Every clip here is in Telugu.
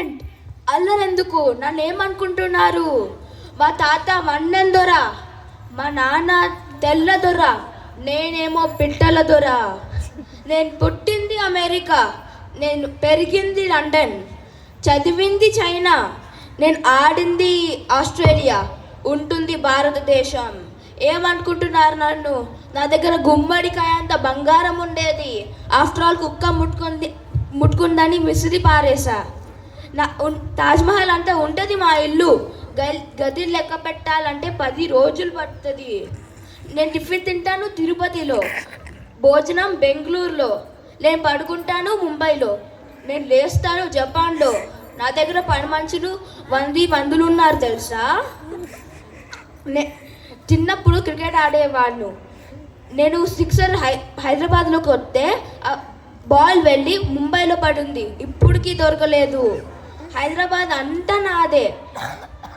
ప్రెసిడెంట్. అల్లరెందుకు? నన్ను ఏమనుకుంటున్నారు? మా తాత వన్నెం దొర, మా నాన్న తెల్ల దొర, నేనేమో పిట్టల దొర. నేను పుట్టింది అమెరికా, నేను పెరిగింది లండన్, చదివింది చైనా, నేను ఆడింది ఆస్ట్రేలియా, ఉంటుంది భారతదేశం. ఏమనుకుంటున్నారు నన్ను? నా దగ్గర గుమ్మడికాయ అంత బంగారం ఉండేది. ఆఫ్టర్ ఆల్ కుక్క ముట్టుకుందని విసిరి పారేసా. తాజ్మహల్ అంతా ఉంటుంది మా ఇల్లు. గది లెక్క పెట్టాలంటే 10 రోజులు పడుతుంది. నేను టిఫిన్ తింటాను తిరుపతిలో, భోజనం బెంగళూరులో, నేను పడుకుంటాను ముంబైలో, నేను లేస్తాను జపాన్లో. నా దగ్గర పని మనుషులు 100 ఉన్నారు తెలుసా. చిన్నప్పుడు క్రికెట్ ఆడేవాడిను. నేను సిక్సర్ హైదరాబాద్లోకి వస్తే బాల్ వెళ్ళి ముంబైలో పడింది, ఇప్పటికీ దొరకలేదు. హైదరాబాద్ అంతా నాదే,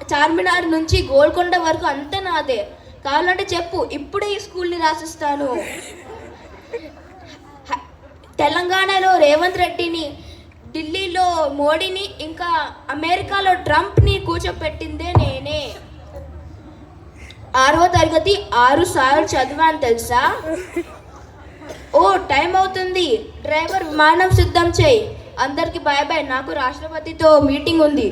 చార్మినార్ నుంచి గోల్కొండ వరకు అంతా నాదే. కావాలంటే చెప్పు, ఇప్పుడే ఈ స్కూల్ని రాసిస్తాను. తెలంగాణలో రేవంత్ రెడ్డిని, ఢిల్లీలో మోడీని, ఇంకా అమెరికాలో ట్రంప్ని కూర్చోపెట్టిందే నేనే. 6వ తరగతి 6 సార్లు చదివాను తెలుసా. ఓ టైం అవుతుంది, డ్రైవర్ విమానం సిద్ధం చేయి. అందరికి బాయ్ బాయ్, నాకు రాష్ట్రపతితో మీటింగ్ ఉంది.